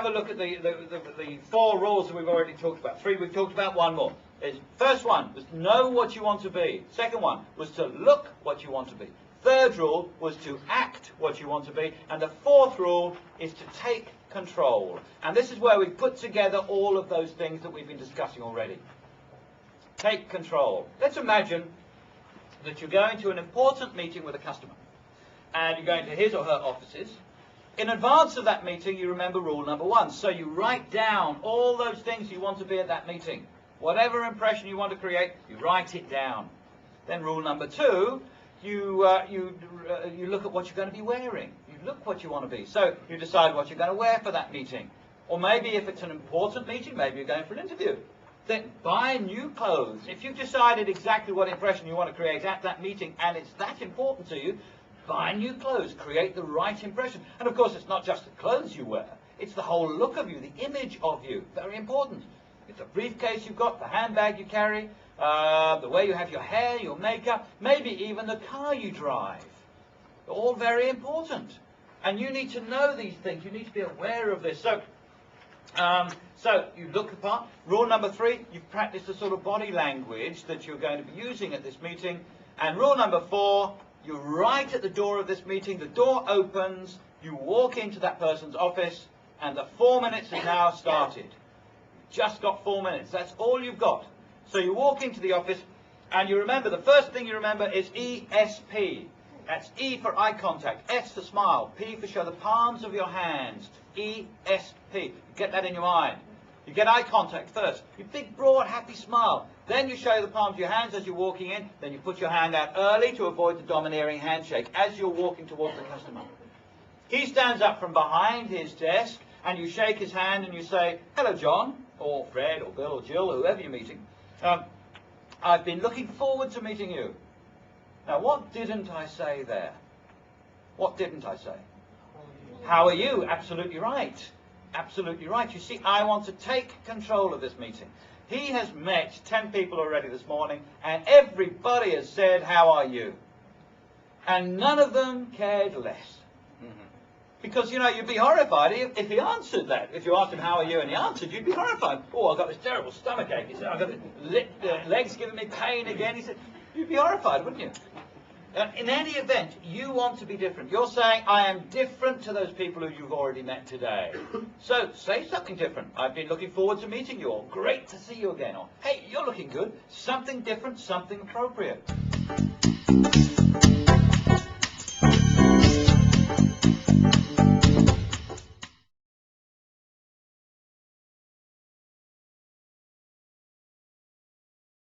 have a look at the 4 rules that we've already talked about. 3 we've talked about, 1 more. First one was to know what you want to be. Second one was to look what you want to be. Third rule was to act what you want to be. And the 4th rule is to take control. And this is where we put together all of those things that we've been discussing already. Take control. Let's imagine that you're going to an important meeting with a customer. And you're going to his or her offices. In advance of that meeting, you remember rule number 1. So you write down all those things you want to be at that meeting. Whatever impression you want to create, you write it down. Then rule number 2, you look at what you're going to be wearing. You look what you want to be. So you decide what you're going to wear for that meeting. Or maybe if it's an important meeting, maybe you're going for an interview. Then buy new clothes. If you've decided exactly what impression you want to create at that meeting and it's that important to you, buy new clothes. Create the right impression. And of course, it's not just the clothes you wear. It's the whole look of you, the image of you. Very important. It's the briefcase you've got, the handbag you carry, the way you have your hair, your makeup, maybe even the car you drive. They're all very important. And you need to know these things. You need to be aware of this. So you look the part. Rule number 3, you've practiced the sort of body language that you're going to be using at this meeting. And rule number 4, you're right at the door of this meeting. The door opens. You walk into that person's office. And the 4 minutes has now started. Just got 4 minutes. That's all you've got. So you walk into the office and you remember, the first thing you remember is ESP. That's E for eye contact, S for smile, P for show the palms of your hands. ESP. Get that in your mind. You get eye contact first. You big, broad, happy smile. Then you show the palms of your hands as you're walking in. Then you put your hand out early to avoid the domineering handshake as you're walking towards the customer. He stands up from behind his desk and you shake his hand and you say, "Hello, John," or Fred, or Bill, or Jill, whoever you're meeting. I've been looking forward to meeting you. Now, what didn't I say there? What didn't I say? How are you? Absolutely right. Absolutely right. You see, I want to take control of this meeting. He has met 10 people already this morning, and everybody has said, "How are you?" And none of them cared less. Because, you know, you'd be horrified if he answered that. If you asked him, "How are you?" and he answered, you'd be horrified. "Oh, I've got this terrible stomach ache." He said, "I've got the legs giving me pain again." He said, you'd be horrified, wouldn't you? In any event, you want to be different. You're saying, "I am different to those people who you've already met today." So say something different. "I've been looking forward to meeting you," or "Great to see you again," or "Hey, you're looking good." Something different, something appropriate.